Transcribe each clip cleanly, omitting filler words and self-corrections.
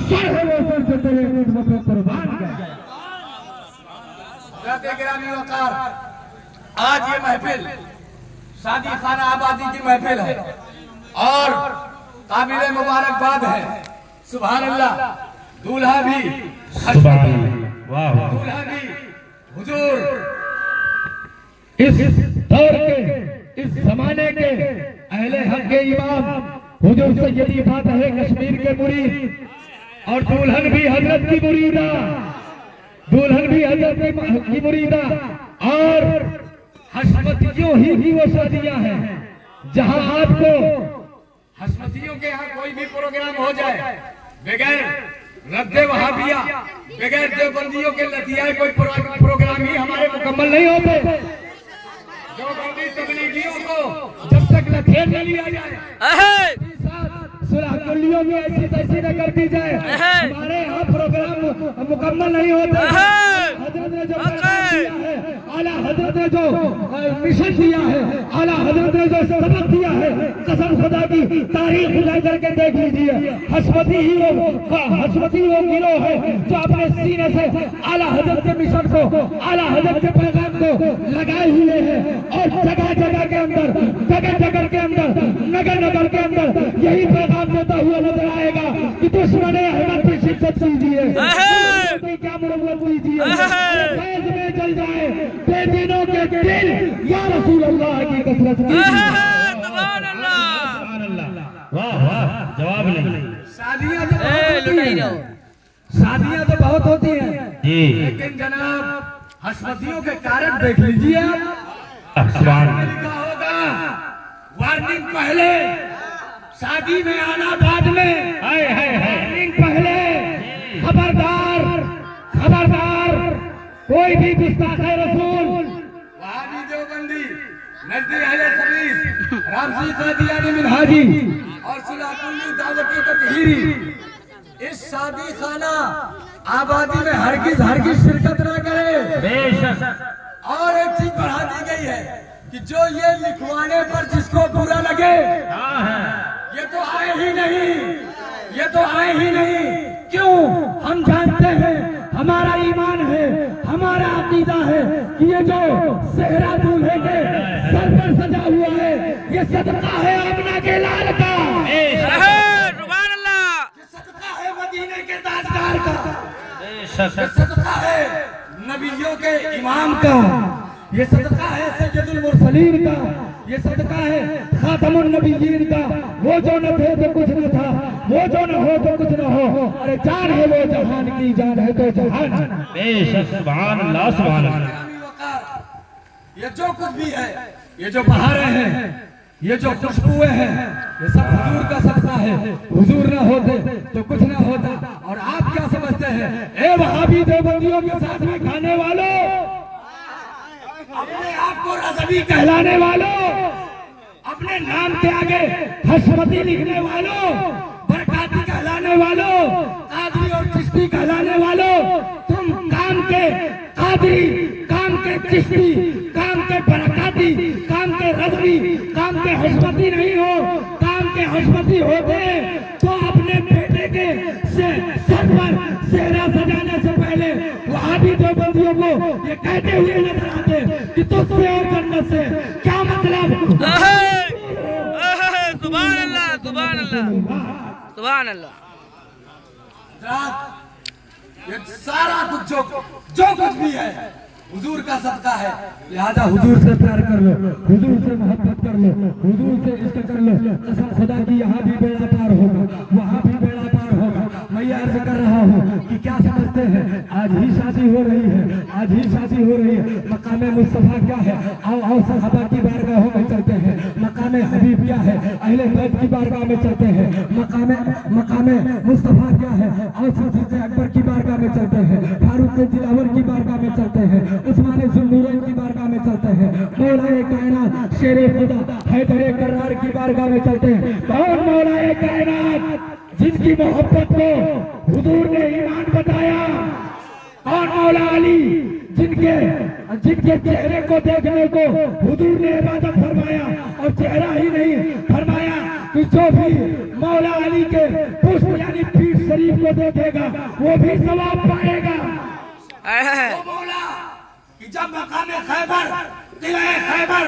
Sir है वो sir जो तेरे खिदमत में कुर्बान गया। गिरामी वकार, आज ये महफिल शादी खाना आबादी की महफिल है और काबिल मुबारकबाद है। सुभान अल्लाह। दूल्हा भी दूल्हा भी हुजूर इस दौर के, इस जमाने के अहले हक के इमाम हुजूर सैयदी फातह कश्मीर के मुरीद और दुल्हन भी हजरत की मुरीदा, दुल्हन भी हजरत की मुरीदा और हस्मतियों ही वो शादियां हैं जहां आपको हस्मतियों के यहाँ कोई भी प्रोग्राम हो जाए बगैर रद्दे वहाबिया, बगैर देवबंदियों के लतियाए कोई प्रोग्राम ही हमारे मुकम्मल नहीं होते। देवबंदी तबलीगियों को जब तक लथेर न लिया जाए, सुलहकुल्लियों में ऐसी तैसी न कर दी जाए, हमारे यहाँ प्रोग्राम मुकम्मल नहीं होते। हजरत ने जो आला हजरत ने जो मिशन दिया है, आला हजरत ने जो सबक दिया है, कसम खुदा की तारीख उजागर करके देख लीजिए। हस्मती वो गिरोह है जो अपने सीने से आला हजरत के मिशन को, आला हजरत के पैगाम को लगाए हुए हैं और जगह जगह के अंदर, जगह जगह के अंदर, नगर नगर के अंदर यही पैगाम देता हुआ नजर आएगा कि दुश्मन अहमद की शिद्दत कीजिए, क्या मुरव्वत कीजिए, फैज में जल जाए बेदीनों के दिल, या रसूल अल्लाह की कसरत कीजिए। वाह वाह, जवाब नहीं। शादियां तो बहुत होती हैं जी, लेकिन जनाब हस्मतियों के कारण देख लीजिए। लिखा होगा वार्निंग पहले, शादी में आना बाद में। वार्निंग पहले, खबरदार खबरदार, कोई भी गुस्ताखे रसूल, वहाबी देवबंदी, नजदी अहले हदीस, रामजी कादियानी मिनहाजी और सुलहकुल्ली दावती तत्हीरी इस शादी खाना आबादी में हरगिज शिरकत ना करे। और एक चीज बढ़ा दी गई है कि जो ये लिखवाने पर जिसको बुरा लगे ये तो आए ही नहीं, ये तो आए ही नहीं। क्यों? हम जानते हैं, हमारा ईमान है, हमारा अकीदा है कि ये जो सेहरा दूल्हे के सर पर सजा हुआ है ये सदका है आमना के लाल का, ये सदका है मदीने के ताजदार का, ये सदका है नबियों के इमाम का, ये सदका है सैयदुल मुरसलीन का, ये सदका है खातमुन नबिय्यीन का। वो जो न थे तो कुछ न था, वो जो न हो तो कुछ न हो, अरे जान है वो जहान की, जान है तो जहान। बेशक, सुभान अल्लाह, सुभान अल्लाह। ये जो कुछ भी है, ये जो बहारें हैं, ये जो खुशबुएं हैं, ये सब हुजूर का सदका है। हुजूर न होते तो कुछ न होता। और आप क्या समझते हैं? ए वहाबी देवबंदियों के साथ में खाने वालों, अपने आप को रज़वी कहलाने वालों, अपने नाम के आगे हस्मती लिखने वालों, बरकाती कहलाने वालों, कादरी और चिश्ती कहलाने वालों, तुम काम के कादरी, काम के चिश्ती, काम के बरकाती, काम के रज़वी, काम के हस्मती नहीं हो। काम के हस्मती होते तो अपने बेटे के सर पर सेहरा सजाने से पहले वहाबी देवबंदियों को ये कहते हुए नजर आते कि तुझसे और जन्नत से क्या मतलब। सुभान अल्लाह, सुभान अल्लाह, सुभान अल्लाह। ये सारा कुछ जो कुछ भी है हुजूर का सदका है। लिहाजा हुजूर से प्यार कर लो, हुजूर से मोहब्बत कर लो, हुजूर से इश्क कर लो। कसम खुदा की यहाँ भी बेड़ा पार होगा, वहाँ भी बेड़ा पार होगा। मैं ये अर्ज कर रहा हूँ कि क्या समझते हैं, आज ही शादी हो रही है, आज ही शादी हो रही है। मकाम मुस्तफा क्या है? आओ सहाबा की बारगाहों में चलते हैं। मकाम हबीब क्या है? अहले बैत की बारगाह में चलते हैं। मकाम मुस्तफा क्या है? आओ सिद्दीक़ अकबर की बारगाह में चलते हैं, फारूक दिलावर की बारगाह में चलते हैं, उस्मान ज़ुन्नूरैन की बारगाह में चलते हैं, मौलाए कायनात शेरे खुदा हैदर कर्रार की बारगाह में चलते हैं। कौन मौलाए कायनात जिनकी मोहब्बत को हुजूर ने ईमान बताया? कौन मौला अली जिनके चेहरे को देखने को हुजूर ने इबादत फरमाया? और चेहरा ही नहीं फरमाया कि जो भी मौला अली के पुष्प यानी पीठ शरीफ को देखेगा वो भी सवाब पाएगा। वो बोला कि जब मकाम खैबर किला खैबर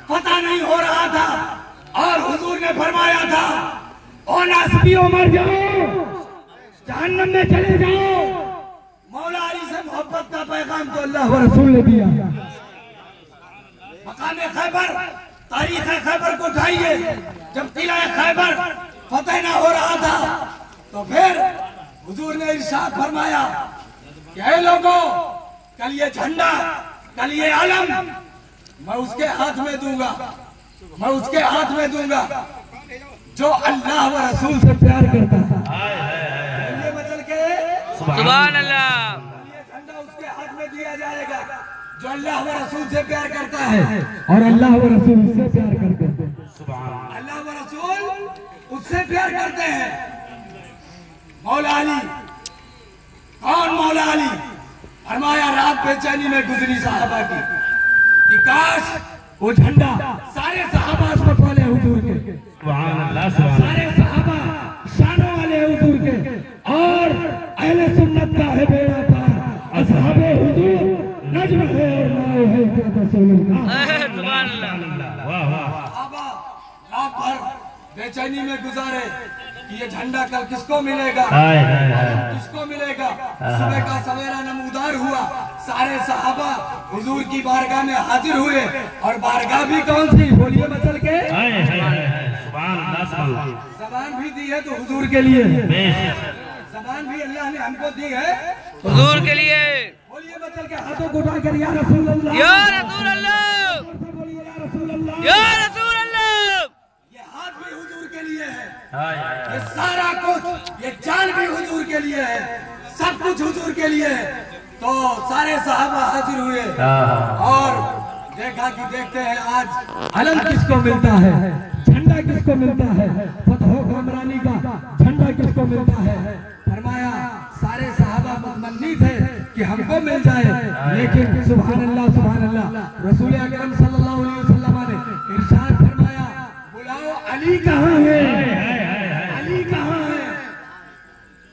पता नहीं हो रहा था और हुजूर ने फरमाया था ओ नासबियों मर जाओ, जहन्नम में चले जाओ। मौला अली से मोहब्बत का पैगाम तो अल्लाह व रसूल ने दिया। मकाम खैबर, तारीख खैबर को उठाइए, जब किला खैबर फतेह ना हो रहा था तो फिर हुजूर ने इरशाद फरमाया कि ऐ लोगों, कल ये झंडा, कल ये आलम मैं उसके हाथ में दूंगा, मैं उसके हाथ में दूंगा जो अल्लाह व रसूल से प्यार करता है। ये मचल के सुभान अल्लाह, ये झंडा उसके हाथ में दिया जाएगा जो अल्लाह व रसूल से प्यार करता है। और अल्लाह व रसूल उससे प्यार करते हैं। अल्लाह व रसूल उससे प्यार करते हैं। मौला अली, कौन मौला अली? फरमाया रात बेचैनी में गुजरी साहबा की कि काश वो झंडा सारे सहाबा पर वाले हुजूर के, सारे सहाबा शानों वाले हुजूर के और अहले सुन्नत का है बेड़ा पार, असहाबे हुजूर नज्म है और नाव है रसूलुल्लाह। सुभान अल्लाह। वाह वाह, सहाबा रात भर बेचैनी में गुजारे कि ये झंडा कल किसको मिलेगा, किसको मिलेगा। सुबह का सवेरा नमूदार हुआ, सारे सहाबा हुजूर की बारगाह में हाजिर हुए। और बारगाह भी कौन सी? बोलिए मचल के जबान भी दी है तो हुजूर के लिए, जबान भी अल्लाह ने हमको दी है हुजूर के लिए। बोलिए मचल के हाथों को उठाकर या रसूल अल्लाह, या रसूल अल्लाह, बोलिए या रसूल अल्लाह। या रसूल अल्लाह। ये हाथ भी हुजूर के लिए है, ये सारा कुछ, ये जान भी हुजूर के लिए है, सब कुछ हुजूर के लिए है। तो सारे सहाबा हाजिर हुए और देखा कि देखते हैं आज अलम किसको मिलता है, झंडा किसको मिलता है, फतह कामरानी का झंडा किसको मिलता है। फरमाया सारे सहाबा मुतमन्नी थे कि हमको मिल जाए, लेकिन सुभान अल्लाह रसूल अकरम सल्लल्लाहु अलैहि वसल्लम ने इरशाद फरमाया, बुलाओ अली कहाँ है, अली कहाँ है।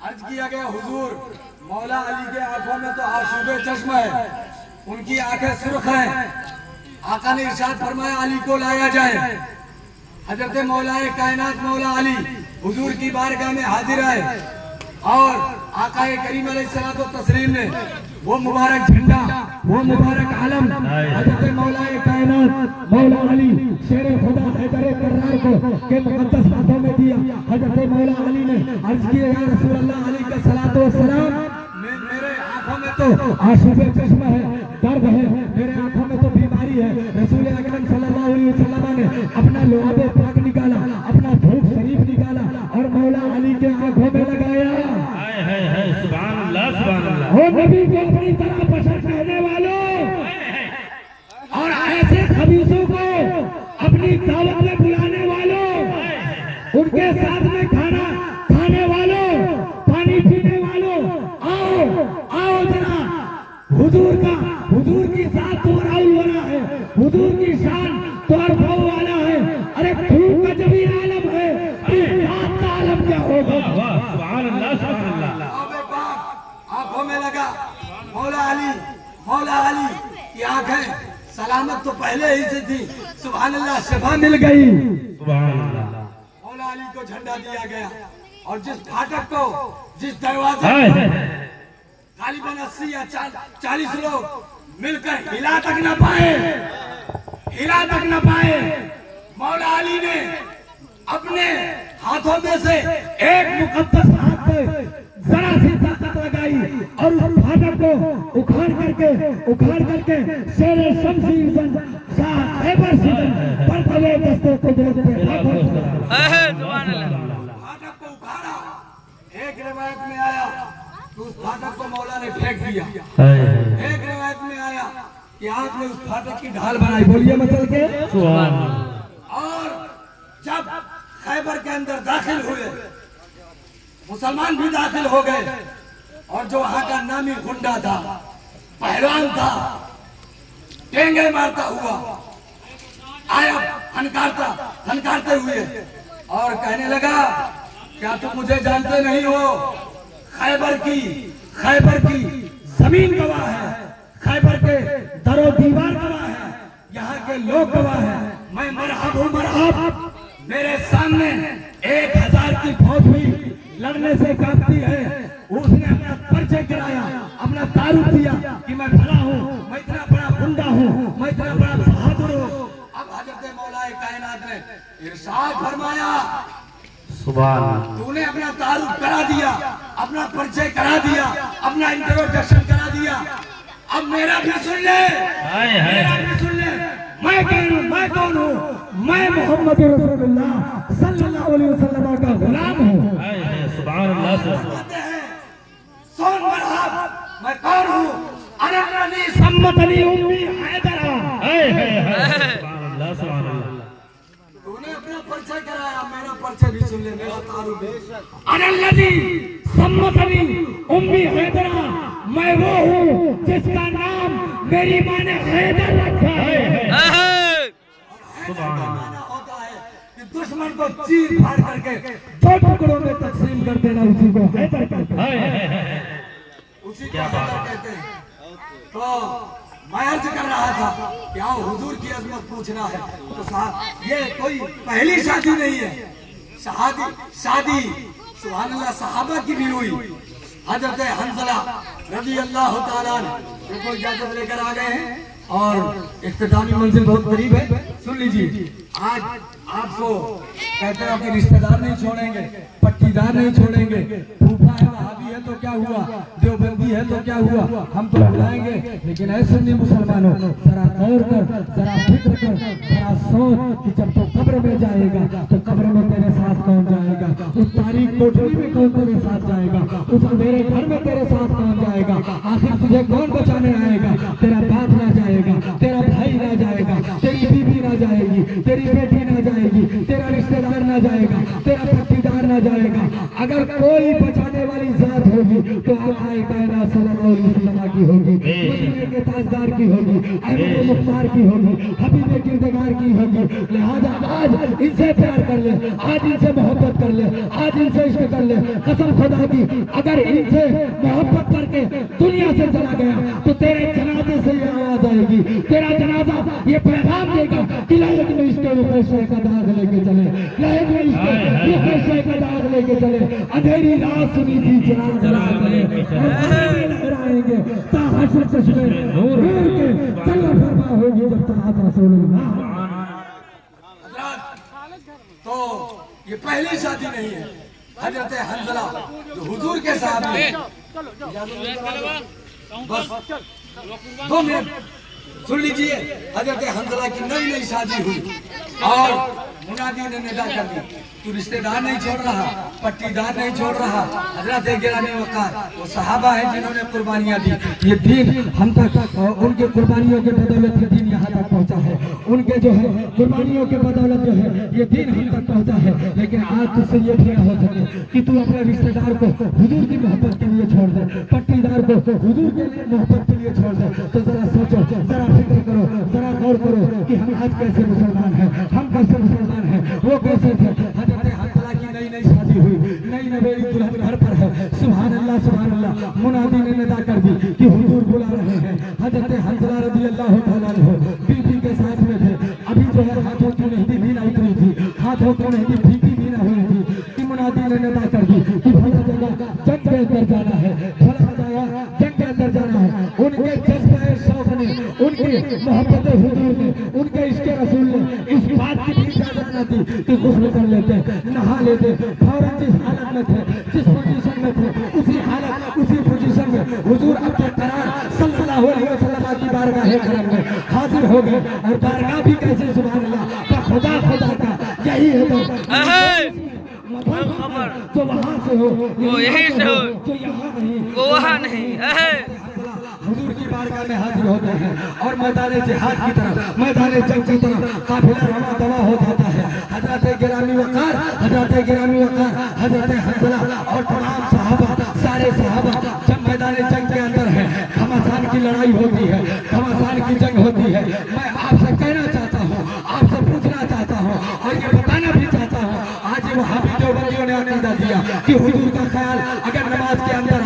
अर्ज किया गया हुजूर, मौला अली के आंखों में तो आशूबे चश्म है, उनकी आंखें सुर्ख हैं। आका ने इरशाद फरमाया अली को लाया जाए। हजरत मौलाए कायनात मौला अली हुजूर की बारगाह में हाजिर आए और आका करीम अलैहिस्सलातु तस्लीम ने वो मुबारक झंडा, वो मुबारक आलम हजरत मौलाए कायनात मौला अली शेर खुदा हैदर कर्रार को के मुकद्दस हाथों में दिया। हजरत मौला अली ने अर्ज किया, या रसूल अल्लाह अलैहि का सलातो व सलाम, मेरे आंखों में तो आशूबे चश्म है, दर्द है, मेरे आंखों में तो बीमारी है। रसूल अकरम सल्लल्लाहु अलैहि वसल्लम ने अपना लुआबे पाक निकाला, अपना धूप शरीफ निकाला और मौला अली के आंखों में लगाया। सुभान अल्लाह, सुभान अल्लाह। हो नबी को अपनी तरह पसंद करने वालों और ऐसे खबीसों को अपनी दावत में बुलाने वालों, उनके साथ में खाना खाने वालों, पानी पीने वालों, आओ आओ जरा, हुजूर की साथ तो राउल बना है, हुजूर की शान तो अरफा वाला है। अरे धूप का जब आलम है, रात का आलम क्या होगा। सुभान अल्लाह, सुभान अल्लाह। आंखों में लगा मौला अली की आंखें सलामत तो पहले ही से थी। सुभान अल्लाह, शिफा मिल गई। सुभान अल्लाह। मौला अली को झंडा दिया गया और जिस फाटक को, जिस दरवाजे गालिबन 80 या 40 लोग मिलकर हिला तक न पाए, मौला अली ने अपने हाथों में से एक मुकद्दस हाथ पे जरा सी ताकत लगाई और उस फाटक को उखाड़ करके शेरे शमशीर शाह खैबर सिकंदर बरतवे दस्तों को देखते सुभान अल्लाह। फाटक को उखाड़ा। एक रिवायत में आया तो उस फाटक को मौला ने फेंक दिया। एक रिवायत में आया कि आपने उस फाटक की ढाल बनाई। बोलिए मतलब के। और जब खैबर के अंदर दाखिल हुए, मुसलमान भी दाखिल हो गए और जो वहां का नामी गुंडा था, पहलवान था, टेंगे मारता हुआ आया, फनकारते हुए और कहने लगा, क्या तुम मुझे जानते नहीं हो? खैबर की जमीन गवाह है, खैबर के दरो दीवार गवाह है, यहाँ के लोग गवाह है। मैं मरहब हूँ मरहब। मेरे सामने 1000 की फौज भी लड़ने से कांपती है। उसने अपना परिचय कराया, अपना तारुफ दिया कि मैं भला हूँ, मैं इतना बड़ा गुंडा हूँ, मैं इतना बड़ा बहादुर हूँ। अब हजरत मौलाए कायनात ने इरशाद फरमाया, तूने अपना तारुफ करा दिया, अपना परिचय करा दिया, अपना इंट्रोडक्शन करा दिया। अब मेरा भी सुन ले, मेरा भी सुन ले। मैं कौन हूँ? मैं मोहम्मद रसूलुल्लाह सल्लल्लाहु अलैहि वसल्लम का गुलाम हूँ। सुभान अल्लाह। सुन मरहब, मैं कौन हूँ? अननी सम्मतनी उम्मी हैदरा। सुभान अल्लाह सुभान अल्लाह। तूने अपना परिचय कराया, मेरा परिचय भी सुन ले, मेरा तारुफ। अननी सम्मतनी उम्मी हैदरा। मैं वो हूँ जिसका नाम मेरी माँ ने हैदर रखा है। होता है कि दुश्मन को चीर फाड़ करके 2 टुकड़ों में तकसीम कर देना, उसी को हैदर कहते हैं। उसी को हैदर कहते हैं। तो मैं अर्ज कर रहा था कि आओ हुजूर की अजमत पूछना है। तो साहब ये कोई पहली शादी नहीं है, शादी सुभान अल्लाह सहाबा की भी हुई। हजरत हंज़ला रज़ी अल्लाह तआला उनको इजाजत लेकर आ गए हैं और इख्तितामी मंजिल बहुत करीब है। सुन लीजिए, आज आपको कहते हैं कि रिश्तेदार नहीं छोड़ेंगे, पट्टीदार नहीं छोड़ेंगे, फूफा है वहाबी है तो क्या हुआ, देवबंदी है तो क्या हुआ, हम तो बुलाएंगे। लेकिन ऐसे नहीं मुसलमानों, जरा गौर कर, जरा फिक्र कर, जरा सोच कि जब तो कब्र में जाएगा तो कब्र में तेरे साथ कौन जाएगा, उस तारीख कोठरी में कौन तेरे साथ जाएगा, उस अंधेरे घर में तेरे साथ कौन जाएगा, आखिर तुझे कौन बचाने आएगा? तेरा बाप ना जाएगा, तेरा भाई ना जाएगा, तेरी बीवी ना जाएगी, तेरी बेटी ना जाएगी, तेरा रिश्तेदार ना जाएगा, तेरा पट्टीदार ना जाएगा। अगर कोई बचाने वाली जात होगी तो आकाए कायनात सल्लल्लाहु अलैहि वसल्लम की होगी, मदीने के ताजदार की होगी, अहमद मुख्तार की होगी, हबीब किरदार की होगी। लिहाजा आज इनसे प्यार कर ले, आज इनसे मोहब्बत कर ले, आज इनसे इश्क कर ले। कसम खुदा की, अगर इनसे मोहब्बत करके दुनिया से चला गया तो तेरे जनाजे से ये आवाज आएगी, तेरा जनाजा ये पैगाम देगा कि लायक में इसके फैसले का दाग लेके चले, लायक में इसके फैसले का दाग लेके चले। अंधेरी रात सुनी थी चिराग लहराएंगे ताहशर चश्मे नूर के चलना फरमा होगी जब तलात रसूलुल्लाह। तो ये पहली शादी नहीं है। हजरत हंज़ला जो हुजूर के साथ बस 2 मिनट सुन लीजिए। हजरत हंज़ला की नई शादी हुई और मुनादी ने निदा कर दी, तू रिश्तेदार नहीं छोड़ रहा, पट्टीदार नहीं छोड़ रहा। हजरत गिरामी वक़ार वो सहाबा है जिन्होंने कुर्बानियाँ दी। ये दीन हम तक उनके कुर्बानियों के बदौलत ये दीन यहाँ तक पहुँचा है, उनके जो है कुर्बानियों के बदौलत जो है ये दीन हम तक पहुँचा है। लेकिन आज तुझसे ये भी ना हो सके कि तू अपने रिश्तेदार को हुजूर की मोहब्बत के लिए छोड़ दे, पट्टीदार को हुजूर के लिए मोहब्बत के लिए छोड़ दे। तो जरा सोचो, जरा फिक्र करो, जरा गौर करो कि हम आज कैसे मुसलमान हैं, हम कैसे मुसलमान हैं, वो कैसे थे। हजरत हंज़ला की नई शादी हुई, नई नवेली दुल्हन घर पर है। सुभान अल्लाह सुभान अल्लाह। मुनादी ने निदा कर दी कि हुजूर बुला रहे हैं। हजरत हंज़ला रज़ी अल्लाह तआला अन्हु बीवी के साथ में थे। अभी जो है हाथों की मेहंदी भी ना उतरी थी, हाथों की मेहंदी फीकी भी ना हुई थी कि मुनादी ने निदा कर दी कि भला जगह जंग के अंदर जाना है, भला जगह जंग के अंदर जाना है। उनके जज्बे शौक ने, उनकी मोहब्बत हुजूर ने, उनके इश्क रसूल ने इस बात की भी इजाजत न दी कि गुस्ल कर लेते, नहा लेते। फौरन जिस हालत में थे, जिस पोजीशन में थे, उसी हालत उसी पोजीशन में हुजूर अपने करार सल्लल्लाहु अलैहि वसल्लम की बारगाह करम में हाजिर हो गए। और बारगाह भी कैसे सुभान अल्लाह, खुदा का यही है तो वहाँ से हो, वो यही से हो, तो यहाँ नहीं, वो वहाँ नहीं। हुजूर की बारगाह में हाजिर होते हैं और मैदान जिहाद की तरफ, मैदान जंग की तरफ काफिला रवा दवा हो जाता है। हजरत गिरामी वक़ार, हजरत गिरामी वक़ार, हजरत हंज़ला और तमाम सहाबा, सारे सहाबा जब मैदान जंग के अंदर है, घमासान की लड़ाई होती है, घमासान की जंग होती है। मैं आपसे कहना चाहता हूँ, आपसे पूछना चाहता हूँ और ये बताना भी चाहता हूँ, आज वहाबी देवबंदियों ने अकीदा दिया कि हुजूर का ख्याल अगर नमाज के अंदर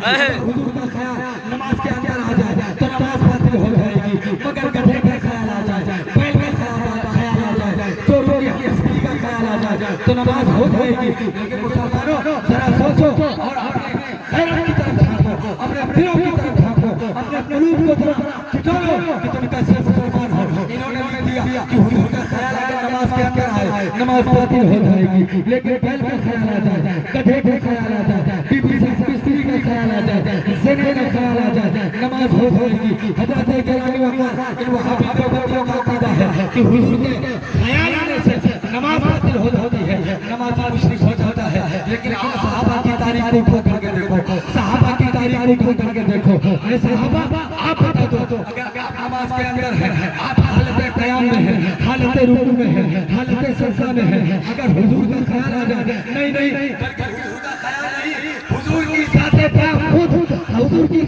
हुजूर का ख्याल नमाज के अंदर आ जाए तो नमाज बातिल हो जाएगी। मगर गधे का ख्याल आ जाए, बैल का ख्याल आ जाए, चोरों की हस्ती का ख्याल आ जाए तो नमाज हो जाएगी। लेकिन मुसलमानों जरा सोचो और अपने खैरात की तरफ झांको, अपने दिलों की तरफ झांको, अपने कलूब को जरा खिंचाओ कि तुम कैसे मुसलमान हो। इन्होंने लिख दिया कि हुजूर का ख्याल अगर नमाज के अंदर आए नमाज बातिल हो जाएगी। लेकिन बैल का ख्याल आ जाए, गधे का ख्याल आ जाए, बीबी से स्त्री का ख्याल आ जाए, ज़िना का ख्याल आ जाए, नमाज हो जाएगी। हज़रत गिलानी वक़ार इन वहाबी देवबंदियों का अक़ीदा है कि हुजूर के ख्याल आने से नमाज बातिल हो जाती है, नमाज मुशरिक हो जाता है। लेकिन आप सहाबा की तारीख को उठा करके देखो, सहाबा की तारीख को उठा करके देखो। अरे सहाबा आप बता दो अगर आप नमाज के अंदर है, आप हालत क़याम में है, हालत रुकू में है, हालत सजदा में है, अगर हुजूर का ख्याल आ जाए नहीं नहीं बल्कि हुजूर का ख्याल नहीं, हुजूर की ज़ाते पाक खुद, हुजूर की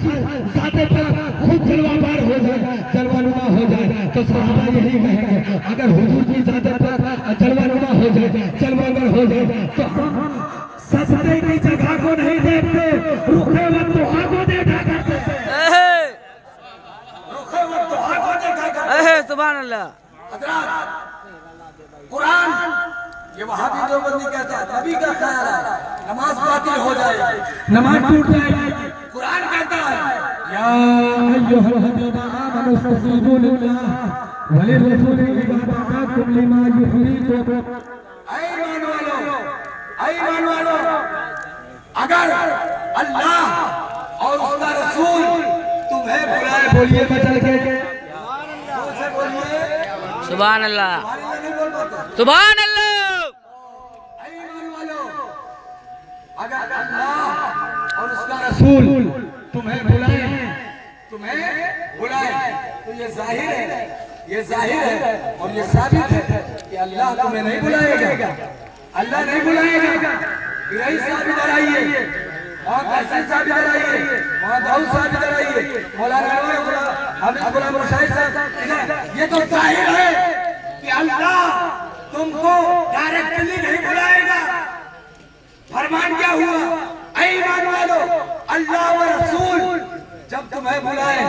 ज़ाते पाक खुद जलवाबार हो जाए, जलवानुमा हो जाए तो सहाबा यही कहेंगे अगर हुजूर की ज़ाते पाक जलवानुमा हो जाए, जलवाबार हो जाए तो हम सजदे की जगह को नहीं देखते, रुखे व दुआ को देखा करते, रुखे व दुआ को देखा करते। सुभान अल्लाह। कुरान ये वहाबी देवबंदी कहते हैं नबी का ख्याल है नमाज बातिल हो जाएगी, नमाज टूट जाएगी। कुरान कहता है या अय्युहल्लज़ीना आमनू इस्तजीबू लिल्लाह व लिर्रसूली इज़ा दअाकुम लिमा युहयीकुम। ऐ ईमान वालों अगर अल्लाह और उसका रसूल तुम्हें बुलाए, बोलिए बचल के बोलिए सुभान अल्लाह, सुभान अल्लाह। अगर अल्लाह और उसका रसूल तुम्हें बुलाए तो ये जाहिर है, ये जाहिर है और ये साबित है कि अल्लाह तुम्हें नहीं बुलाएगा, अल्लाह नहीं बुलाएगा। यही साबित कराइए, वहाँ कैसे साबित कराइए, वहाँ दाऊद साबित कराइए, मौलाना हाफिज गुलाम रशाद साहब, ये तो जाहिर है कि अल्लाह तुमको डायरेक्टली नहीं बुलाएगा। फरमान क्या हुआ, ऐ ईमान वालों अल्लाह व रसूल जब तुम्हें बुलाए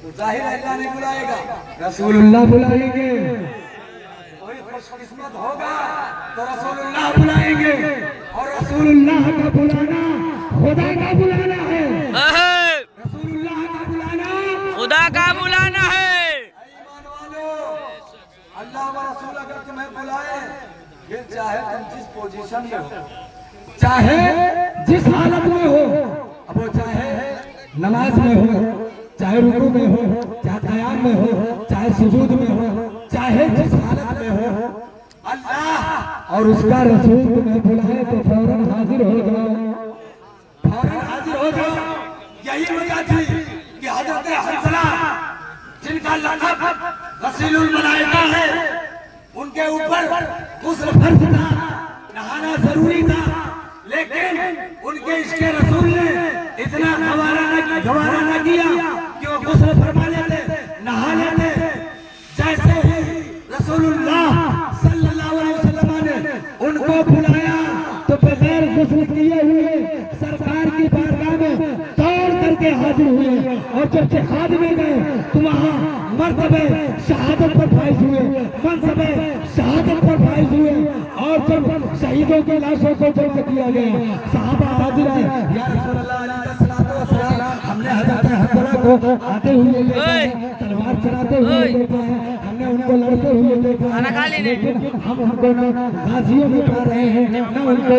तो जाहिर है अल्लाह नहीं बुलाएगा, रसूलुल्लाह बुलाएंगे। कोई खुशकिस्मत होगा तो रसूलुल्लाह बुलाएंगे और रसूलुल्लाह का बुलाना खुदा का बुलाना है, रसूलुल्लाह का बुलाना खुदा का बुलाना है। ईमान वालों अल्लाह व रसूल अगर तुम्हें बुलाए फिर चाहे तुम जिस पोजीशन में हो, चाहे जिस हालत में हो, अब वो चाहे नमाज में हो, चाहे रुकू में हो, चाहे क़याम में हो, चाहे सुजूद में हो, चाहे जिस हालत में हो, अल्लाह और उसका रसूल तुम्हें बुलाए तो फौरन हाजिर हो जाओ, फौरन हाजिर हो जाओ। यही वजह थी कि हज़रत हंसला जिनका लक़ब गसीलुल मलाइका है, उनके ऊपर गुस्ल फर्ज था, नहाना जरूरी था, लेकिन उनके इश्क़े रसूल ने इतना गवारा न किया कि वो गुस्ल फरमा लेते, नहा लेते। जैसे ही रसूलुल्लाह सल्लल्लाहु अलैहि वसल्लम ने उनको बुलाया तो बगैर गुस्ल किए हुए सरकार की बारगाह में दौड़ करके हाजिर हुए और जब जिहाद में गए तो वहाँ मर्तबे शहादत पर फाइज हुए, मनसबे शहादत पर फाइज हुए और जब शहीदों की लाशों को जब्त किया गया सहाबा हाजिर आए, या रसूलल्लाह अलैहिस्सलातु वस्सलाम हमने हज़रत हंसला को आते हुए देखा है, तलवार चलाते हुए देखा है, हमने उनको लड़ते हुए देखा है, लेकिन हम उनको न गाजियों में पा रहे हैं न उनको